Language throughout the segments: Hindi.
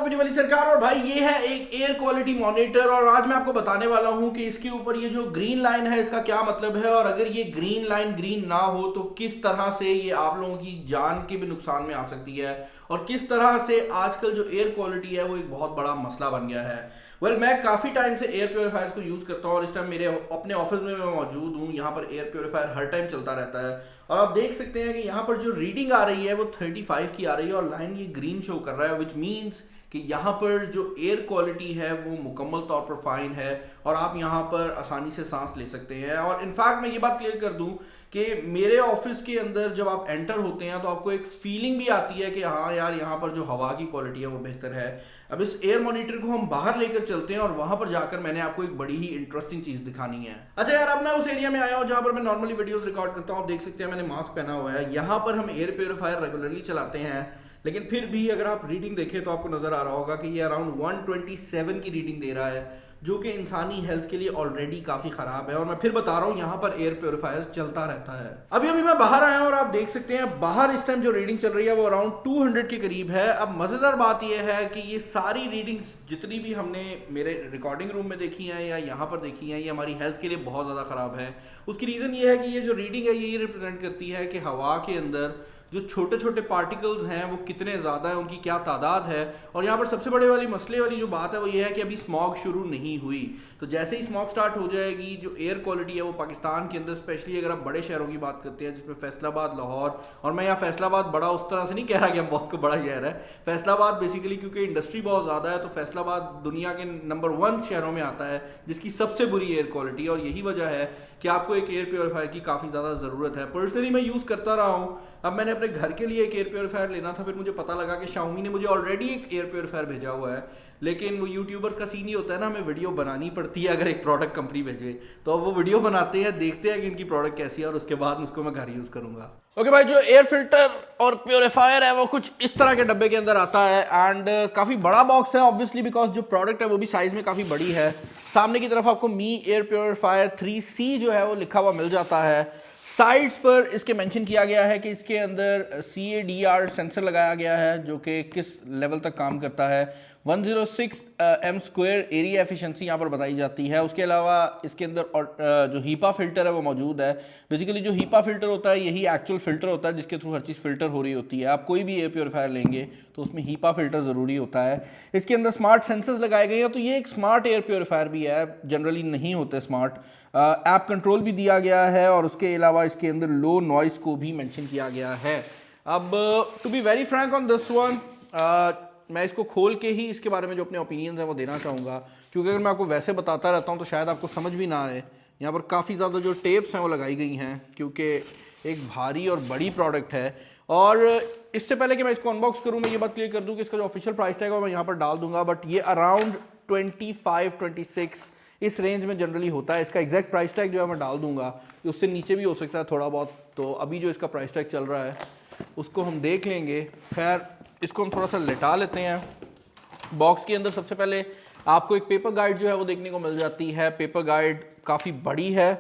वीडियो वाली सरकार। और भाई ये है एक एयर क्वालिटी मॉनिटर और आज मैं आपको बताने वाला हूं कि इसके ऊपर ये जो ग्रीन लाइन है इसका क्या मतलब है और अगर ये ग्रीन लाइन ग्रीन ना हो तो किस तरह से ये आप लोगों की जान के भी नुकसान में आ सकती है और किस तरह से आजकल जो एयर क्वालिटी है वो एक बहुत बड़ा मसला बन गया है। मैं काफ़ी टाइम से एयर प्योरीफायर्स को यूज़ करता हूँ और इस टाइम मेरे अपने ऑफिस में मैं मौजूद हूँ। यहाँ पर एयर प्योरीफायर हर टाइम चलता रहता है और आप देख सकते हैं कि यहाँ पर जो रीडिंग आ रही है वो 35 की आ रही है और लाइन ये ग्रीन शो कर रहा है, विच मीन्स कि यहाँ पर जो एयर क्वालिटी है वो मुकम्मल तौर पर फाइन है और आप यहाँ पर आसानी से सांस ले सकते हैं। और इनफैक्ट मैं ये बात क्लियर कर दूँ कि मेरे ऑफिस के अंदर जब आप एंटर होते हैं तो आपको एक फीलिंग भी आती है कि हाँ यार यहाँ पर जो हवा की क्वालिटी है वो बेहतर है। अब इस एयर मॉनिटर को हम बाहर लेकर चलते हैं और वहां पर जाकर मैंने आपको एक बड़ी ही इंटरेस्टिंग चीज दिखानी है। अच्छा यार, अब मैं उस एरिया में आया हूँ जहां पर मैं नॉर्मली वीडियोस रिकॉर्ड करता हूँ। आप देख सकते हैं मैंने मास्क पहना हुआ है। यहाँ पर हम एयर प्योरीफायर रेगुलरली चलाते हैं, लेकिन फिर भी अगर आप रीडिंग देखें तो आपको नजर आ रहा होगा कि ये अराउंड 127 की रीडिंग दे रहा है, जो कि इंसानी हेल्थ के लिए ऑलरेडी काफी खराब है। और मैं फिर बता रहा हूँ यहाँ पर एयर प्योरीफायर चलता रहता है। अभी अभी मैं बाहर आया हूँ और आप देख सकते हैं बाहर इस टाइम जो रीडिंग चल रही है वो अराउंड 200 के करीब है। अब मजेदार बात यह है कि ये सारी रीडिंग्स जितनी भी हमने मेरे रिकॉर्डिंग रूम में देखी हैं या यहाँ पर देखी हैं, ये हमारी हेल्थ के लिए बहुत ज़्यादा ख़राब है। उसकी रीज़न ये है कि ये जो रीडिंग है ये रिप्रेजेंट करती है कि हवा के अंदर जो छोटे छोटे पार्टिकल्स हैं वो कितने ज़्यादा हैं, उनकी क्या तादाद है। और यहाँ पर सबसे बड़े वाली मसले वाली जो बात है वो ये है कि अभी स्मॉग शुरू नहीं हुई, तो जैसे ही स्मॉग स्टार्ट हो जाएगी जो एयर क्वालिटी है वो पाकिस्तान के अंदर स्पेशली अगर आप बड़े शहरों की बात करते हैं जिसमें फैसलाबाद, लाहौर, और मैं यहाँ फैसलाबाद बड़ा उस तरह से नहीं कह रहा कि हम बहुत को बड़ा शहर है। फैसलाबाद बेसिकली क्योंकि इंडस्ट्री बहुत ज़्यादा है तो फैसलाबाद दुनिया के नंबर 1 शहरों में आता है जिसकी सबसे बुरी एयर क्वालिटी, और यही वजह है कि आपको एक एयर प्योरीफायर की काफ़ी ज़्यादा ज़रूरत है। पर्सनली मैं यूज़ करता रहा हूँ। अब मैंने अपने घर के लिए एक एयर प्योरीफायर लेना था, फिर मुझे पता लगा कि शाओमी ने मुझे ऑलरेडी एक एयर प्योरीफायर भेजा हुआ है, लेकिन वो यूट्यूबर्स का सीन ही होता है ना, हमें वीडियो बनानी पड़ती है अगर एक प्रोडक्ट कंपनी भेजे तो अब वो वीडियो बनाते हैं, देखते हैं कि इनकी प्रोडक्ट कैसी है और उसके बाद उसको मैं घर यूज़ करूँगा। ओके भाई, जो एयर फिल्टर और प्योरीफायर है वो कुछ इस तरह के डब्बे के अंदर आता है एंड काफ़ी बड़ा बॉक्स है ऑब्वियसली, बिकॉज जो प्रोडक्ट है वो भी साइज़ में काफ़ी बड़ी है। सामने की तरफ आपको मी एयर प्योरीफायर 3C जो है वो लिखा हुआ मिल जाता है। साइड्स पर इसके मेंशन किया गया है कि इसके अंदर CADR सेंसर लगाया गया है जो कि किस लेवल तक काम करता है। 106 m² एरिया एफिशिएंसी यहाँ पर बताई जाती है। उसके अलावा इसके अंदर जो हीपा फिल्टर है वो मौजूद है। बेसिकली जो हीपा फिल्टर होता है यही एक्चुअल फिल्टर होता है जिसके थ्रू हर चीज़ फिल्टर हो रही होती है। आप कोई भी एयर प्योरीफायर लेंगे तो उसमें हीपा फिल्टर ज़रूरी होता है। इसके अंदर स्मार्ट सेंसर्स लगाए गए हैं, तो ये एक स्मार्ट एयर प्योरीफायर भी है, जनरली नहीं होते स्मार्ट। ऐप कंट्रोल भी दिया गया है और उसके अलावा इसके अंदर लो नॉइस को भी मेंशन किया गया है। अब to be very frank on this one, मैं इसको खोल के ही इसके बारे में जो अपने ओपिनियंस हैं वो देना चाहूँगा, क्योंकि अगर मैं आपको वैसे बताता रहता हूँ तो शायद आपको समझ भी ना आए। यहाँ पर काफ़ी ज़्यादा जो टेप्स हैं वो लगाई गई हैं क्योंकि एक भारी और बड़ी प्रोडक्ट है। और इससे पहले कि मैं इसको अनबॉक्स करूँ मैं ये बात क्लियर कर दूँ कि इसका जो ऑफिशियल प्राइस टैग है मैं यहाँ पर डाल दूंगा, बट ये अराउंड 25-26 इस रेंज में जनरली होता है। इसका एग्जैक्ट प्राइस टैग जो है मैं डाल दूंगा, उससे नीचे भी हो सकता है थोड़ा बहुत, तो अभी जो इसका प्राइस टैग चल रहा है उसको हम देख लेंगे। खैर इसको हम थोड़ा सा लेटा लेते हैं। बॉक्स के अंदर सबसे पहले आपको एक पेपर गाइड जो है वो देखने को मिल जाती है। पेपर गाइड काफ़ी बड़ी है।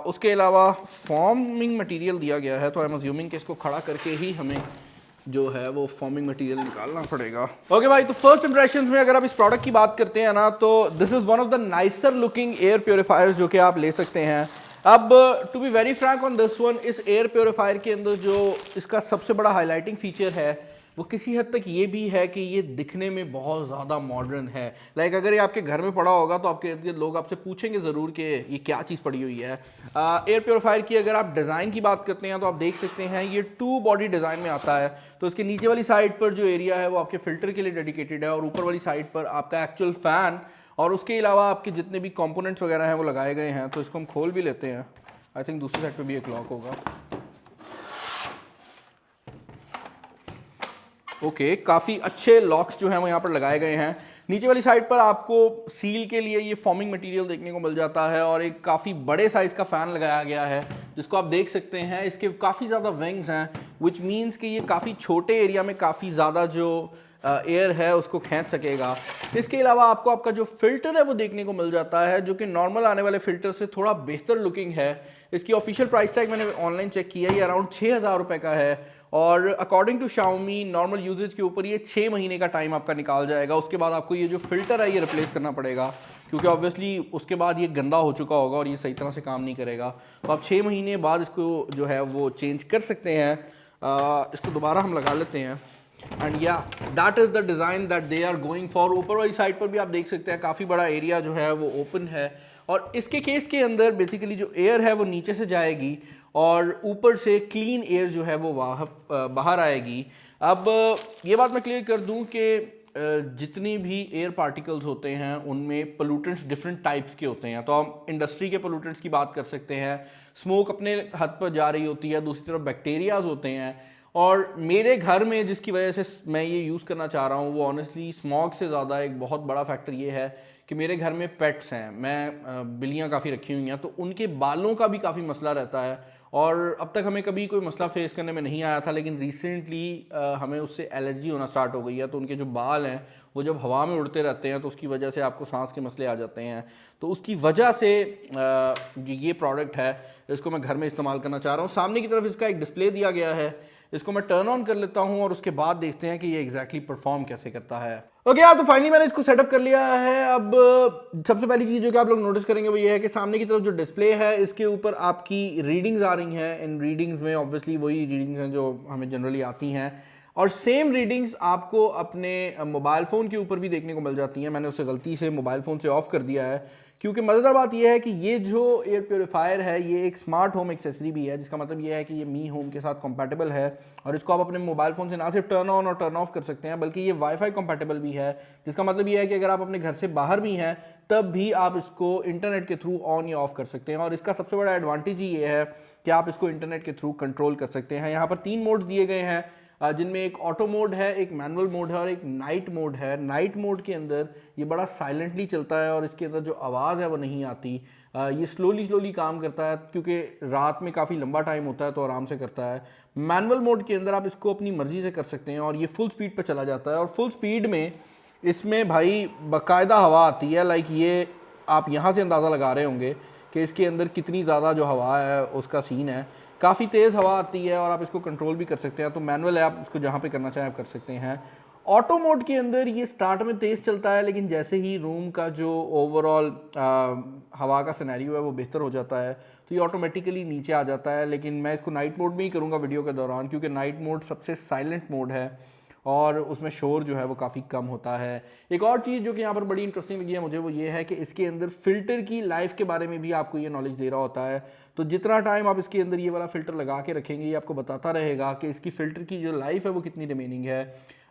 उसके अलावा फॉर्मिंग मटेरियल दिया गया है, तो आई एम अज्यूमिंग कि इसको खड़ा करके ही हमें जो है वो फॉर्मिंग मटेरियल निकालना पड़ेगा। ओके भाई, तो फर्स्ट इंप्रेशंस में अगर आप इस प्रोडक्ट की बात करते हैं ना तो this is one of the nicer looking air purifiers जो कि आप ले सकते हैं। अब to be very frank on this one, इस एयर प्योरीफायर के अंदर जो इसका सबसे बड़ा हाईलाइटिंग फीचर है वो किसी हद तक ये भी है कि ये दिखने में बहुत ज़्यादा मॉडर्न है। लाइक अगर ये आपके घर में पड़ा होगा तो आपके इर्द गिर्द लोग आपसे पूछेंगे ज़रूर कि ये क्या चीज़ पड़ी हुई है। एयर प्योरीफायर की अगर आप डिज़ाइन की बात करते हैं तो आप देख सकते हैं ये 2 बॉडी डिज़ाइन में आता है। तो इसके नीचे वाली साइड पर जो एरिया है वो आपके फिल्टर के लिए डेडिकेटेड है और ऊपर वाली साइड पर आपका एक्चुअल फ़ैन और उसके अलावा आपके जितने भी कॉम्पोनेंट्स वगैरह हैं वो लगाए गए हैं। तो इसको हम खोल भी लेते हैं। आई थिंक दूसरी साइड पर भी एक लॉक होगा। ओके, काफ़ी अच्छे लॉक्स जो हैं वो यहाँ पर लगाए गए हैं। नीचे वाली साइड पर आपको सील के लिए ये फॉर्मिंग मटेरियल देखने को मिल जाता है और एक काफ़ी बड़े साइज़ का फ़ैन लगाया गया है जिसको आप देख सकते हैं। इसके काफ़ी ज़्यादा विंग्स हैं, विच मीन्स कि ये काफ़ी छोटे एरिया में काफ़ी ज़्यादा जो एयर है उसको खींच सकेगा। इसके अलावा आपको आपका जो फ़िल्टर है वो देखने को मिल जाता है जो कि नॉर्मल आने वाले फ़िल्टर से थोड़ा बेहतर लुकिंग है। इसकी ऑफिशियल प्राइस टैग मैंने ऑनलाइन चेक किया, ये अराउंड 6,000 रुपये का है और according to Xiaomi normal usages के ऊपर ये 6 महीने का टाइम आपका निकाल जाएगा। उसके बाद आपको ये जो फिल्टर है ये रिप्लेस करना पड़ेगा, क्योंकि ऑब्वियसली उसके बाद ये गंदा हो चुका होगा और ये सही तरह से काम नहीं करेगा। तो आप 6 महीने बाद इसको जो है वो चेंज कर सकते हैं। इसको दोबारा हम लगा लेते हैं and yeah that is the design that they are going for. ऊपर वाली साइड पर भी आप देख सकते हैं काफ़ी बड़ा एरिया जो है वो ओपन है, और इसके केस के अंदर बेसिकली जो एयर है वो नीचे से जाएगी और ऊपर से क्लीन एयर जो है वो बाहर आएगी। अब ये बात मैं क्लियर कर दूं कि जितनी भी एयर पार्टिकल्स होते हैं उनमें पोल्यूटेंट्स डिफरेंट टाइप्स के होते हैं। तो हम इंडस्ट्री के पोल्यूटेंट्स की बात कर सकते हैं, स्मोक अपने हद पर जा रही होती है, दूसरी तरफ बैक्टीरियाज होते हैं। और मेरे घर में जिसकी वजह से मैं ये यूज़ करना चाह रहा हूँ वो ऑनेस्टली स्मॉग से ज़्यादा एक बहुत बड़ा फैक्टर ये है कि मेरे घर में पेट्स हैं, मैं बिल्लियाँ काफ़ी रखी हुई हैं, तो उनके बालों का भी काफ़ी मसला रहता है। और अब तक हमें कभी कोई मसला फेस करने में नहीं आया था, लेकिन रिसेंटली हमें उससे एलर्जी होना स्टार्ट हो गई है। तो उनके जो बाल हैं वो जब हवा में उड़ते रहते हैं तो उसकी वजह से आपको सांस के मसले आ जाते हैं। तो उसकी वजह से ये प्रोडक्ट है, इसको मैं घर में इस्तेमाल करना चाह रहा हूँ। सामने की तरफ इसका एक डिस्प्ले दिया गया है, इसको मैं टर्न ऑन कर लेता हूं और उसके बाद देखते हैं कि ये एग्जैक्टली परफॉर्म कैसे करता है। ओके यार, तो फाइनली मैंने इसको सेटअप कर लिया है। अब सबसे पहली चीज़ जो कि आप लोग नोटिस करेंगे वो ये है कि सामने की तरफ जो डिस्प्ले है इसके ऊपर आपकी रीडिंग्स आ रही हैं। इन रीडिंग्स में ऑब्वियसली वही रीडिंग्स हैं जो हमें जनरली आती हैं, और सेम रीडिंग्स आपको अपने मोबाइल फ़ोन के ऊपर भी देखने को मिल जाती हैं। मैंने उसे गलती से मोबाइल फ़ोन से ऑफ कर दिया है, क्योंकि मज़ेदार बात यह है कि ये जो एयर प्योरीफायर है ये एक स्मार्ट होम एक्सेसरी भी है, जिसका मतलब ये है कि ये मी होम के साथ कंपैटिबल है, और इसको आप अपने मोबाइल फ़ोन से ना सिर्फ टर्न ऑन और टर्न ऑफ कर सकते हैं बल्कि ये वाईफाई कंपैटिबल भी है। जिसका मतलब ये है कि अगर आप अपने घर से बाहर भी हैं तब भी आप इसको इंटरनेट के थ्रू ऑन या ऑफ कर सकते हैं। और इसका सबसे बड़ा एडवांटेज ये है कि आप इसको इंटरनेट के थ्रू कंट्रोल कर सकते हैं। यहाँ पर 3 मोड दिए गए हैं, जिनमें एक ऑटो मोड है, एक मैनुअल मोड है और एक नाइट मोड है। नाइट मोड के अंदर ये बड़ा साइलेंटली चलता है और इसके अंदर जो आवाज़ है वो नहीं आती। ये स्लोली काम करता है, क्योंकि रात में काफ़ी लंबा टाइम होता है तो आराम से करता है। मैनुअल मोड के अंदर आप इसको अपनी मर्जी से कर सकते हैं और ये फुल स्पीड पर चला जाता है। और फुल स्पीड में इसमें भाई बाकायदा हवा आती है। लाइक ये आप यहाँ से अंदाज़ा लगा रहे होंगे कि इसके अंदर कितनी ज़्यादा जो हवा है उसका सीन है, काफ़ी तेज़ हवा आती है और आप इसको कंट्रोल भी कर सकते हैं। तो मैनुअल है, आप इसको जहाँ पे करना चाहें आप कर सकते हैं। ऑटो मोड के अंदर ये स्टार्ट में तेज़ चलता है, लेकिन जैसे ही रूम का जो ओवरऑल हवा का सिनेरियो है वो बेहतर हो जाता है तो ये ऑटोमेटिकली नीचे आ जाता है। लेकिन मैं इसको नाइट मोड में ही करूँगा वीडियो के दौरान, क्योंकि नाइट मोड सबसे साइलेंट मोड है और उसमें शोर जो है वो काफ़ी कम होता है। एक और चीज़ जो कि यहाँ पर बड़ी इंटरेस्टिंग लगी है मुझे वो ये है कि इसके अंदर फ़िल्टर की लाइफ के बारे में भी आपको ये नॉलेज दे रहा होता है। तो जितना टाइम आप इसके अंदर ये वाला फ़िल्टर लगा के रखेंगे ये आपको बताता रहेगा कि इसकी फ़िल्टर की जो लाइफ है वो कितनी रिमेनिंग है।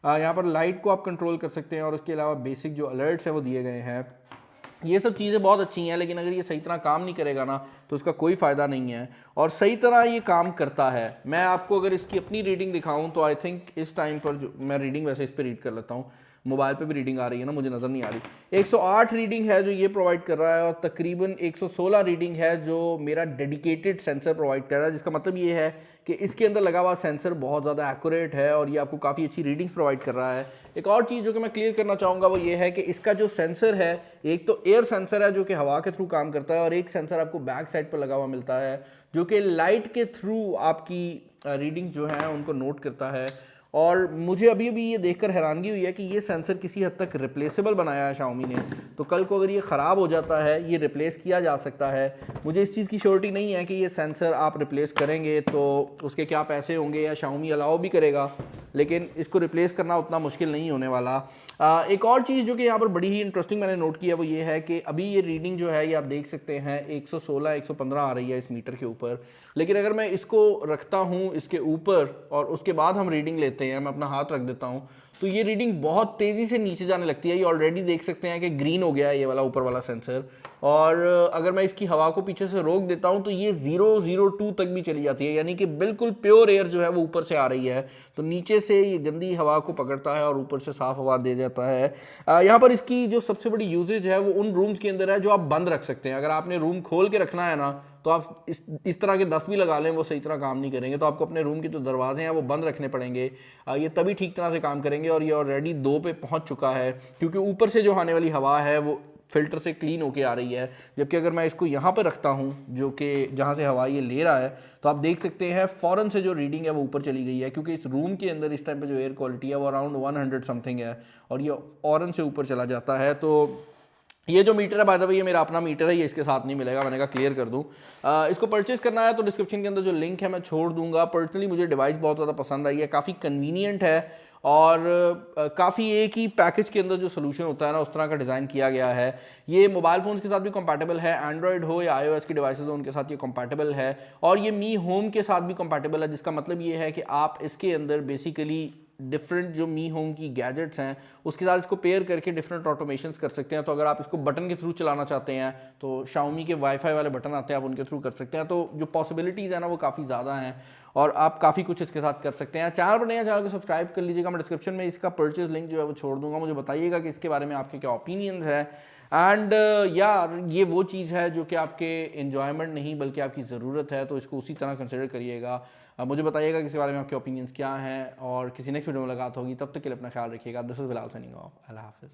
यहाँ पर लाइट को आप कंट्रोल कर सकते हैं और उसके अलावा बेसिक जो अलर्ट्स हैं वो दिए गए हैं। ये सब चीज़ें बहुत अच्छी हैं, लेकिन अगर ये सही तरह काम नहीं करेगा ना तो इसका कोई फ़ायदा नहीं है। और सही तरह ये काम करता है। मैं आपको अगर इसकी अपनी रीडिंग दिखाऊं तो आई थिंक इस टाइम पर जो मैं रीडिंग वैसे इस पर रीड कर लेता हूँ, मोबाइल पे भी रीडिंग आ रही है ना, मुझे नज़र नहीं आ रही। 108 रीडिंग है जो ये प्रोवाइड कर रहा है और तकरीबन 116 रीडिंग है जो मेरा डेडिकेटेड सेंसर प्रोवाइड कर रहा है। जिसका मतलब ये है कि इसके अंदर लगा हुआ सेंसर बहुत ज़्यादा एक्यूरेट है और ये आपको काफ़ी अच्छी रीडिंग्स प्रोवाइड कर रहा है। एक और चीज़ जो कि मैं क्लियर करना चाहूँगा वो ये है कि इसका जो सेंसर है, एक तो एयर सेंसर है जो कि हवा के थ्रू काम करता है, और एक सेंसर आपको बैक साइड पर लगा हुआ मिलता है जो कि लाइट के थ्रू आपकी रीडिंग्स जो हैं उनको नोट करता है। और मुझे अभी ये देखकर हैरानगी हुई है कि ये सेंसर किसी हद तक रिप्लेसेबल बनाया है Xiaomi ने। तो कल को अगर ये ख़राब हो जाता है ये रिप्लेस किया जा सकता है। मुझे इस चीज़ की श्योरिटी नहीं है कि ये सेंसर आप रिप्लेस करेंगे तो उसके क्या पैसे होंगे या Xiaomi अलाउ भी करेगा, लेकिन इसको रिप्लेस करना उतना मुश्किल नहीं होने वाला। एक और चीज़ जो कि यहाँ पर बड़ी ही इंटरेस्टिंग मैंने नोट किया वो ये है कि अभी ये रीडिंग जो है ये आप देख सकते हैं 116 115 आ रही है इस मीटर के ऊपर, लेकिन अगर मैं इसको रखता हूँ इसके ऊपर और उसके बाद हम रीडिंग लेते हैं, मैं अपना हाथ रख देता हूँ तो ये रीडिंग बहुत तेज़ी से नीचे जाने लगती है। ये ऑलरेडी देख सकते हैं कि ग्रीन हो गया है ये वाला ऊपर वाला सेंसर, और अगर मैं इसकी हवा को पीछे से रोक देता हूं तो ये 002 तक भी चली जाती है, यानी कि बिल्कुल प्योर एयर जो है वो ऊपर से आ रही है। तो नीचे से ये गंदी हवा को पकड़ता है और ऊपर से साफ हवा दे जाता है। यहाँ पर इसकी जो सबसे बड़ी यूजेज है वो उन रूम्स के अंदर है जो आप बंद रख सकते हैं। अगर आपने रूम खोल के रखना है ना तो आप इस तरह के 10 भी लगा लें वो सही तरह काम नहीं करेंगे, तो आपको अपने रूम के जो दरवाजे हैं वो बंद रखने पड़ेंगे, ये तभी ठीक तरह से काम करेंगे। और ये ऑलरेडी 2 पे पहुंच चुका है क्योंकि ऊपर से जो आने वाली हवा है वो फ़िल्टर से क्लीन होके आ रही है। जबकि अगर मैं इसको यहाँ पर रखता हूँ, जो कि जहाँ से हवा ये ले रहा है, तो आप देख सकते हैं फ़ौरन से जो रीडिंग है वो ऊपर चली गई है, क्योंकि इस रूम के अंदर इस टाइम पे जो एयर क्वालिटी है वो अराउंड 100 समथिंग है और ये फ़ौरन से ऊपर चला जाता है। तो ये जो मीटर है, बाय द वे, ये मेरा अपना मीटर है, ये इसके साथ नहीं मिलेगा, मैंने कहा क्लियर कर दूं। इसको परचेज करना है तो डिस्क्रिप्शन के अंदर जो लिंक है मैं छोड़ दूंगा। पर्सनली मुझे डिवाइस बहुत ज़्यादा पसंद आई है, काफ़ी कन्वीनियंट है और काफ़ी एक ही पैकेज के अंदर जो सोल्यूशन होता है ना, उस तरह का डिज़ाइन किया गया है। ये मोबाइल फ़ोन्स के साथ भी कंपैटिबल है, एंड्रॉयड हो या iOS की डिवाइसेज हो उनके साथ ये कंपैटिबल है, और ये मी होम के साथ भी कंपैटिबल है, जिसका मतलब ये है कि आप इसके अंदर बेसिकली डिफरेंट जो मी होम की गैजेट्स हैं उसके साथ इसको पेयर करके डिफरेंट ऑटोमेशंस कर सकते हैं। तो अगर आप इसको बटन के थ्रू चलाना चाहते हैं तो Xiaomi के वाईफाई वाले बटन आते हैं, आप उनके थ्रू कर सकते हैं। तो जो पॉसिबिलिटीज़ है ना वो काफ़ी ज़्यादा हैं और आप काफ़ी कुछ इसके साथ कर सकते हैं। चैनल पर नया, चैनल को सब्सक्राइब कर लीजिएगा। मैं डिस्क्रिप्शन में इसका परचेज लिंक जो है वो छोड़ दूंगा। मुझे बताइएगा कि इसके बारे में आपके क्या ओपिनियंस है। एंड यार, ये वो चीज़ है जो कि आपके इन्जॉयमेंट नहीं बल्कि आपकी ज़रूरत है, तो इसको उसी तरह कंसिडर करिएगा। मुझे बताइएगा कि इसके बारे में आपके ओपिनियंस क्या हैं, और किसी नेक्स्ट वीडियो में मुलाकात होगी। तब तक के लिए अपना ख्याल रखिएगा। This is Bilal signing off. अल्लाह हाफ़िज़।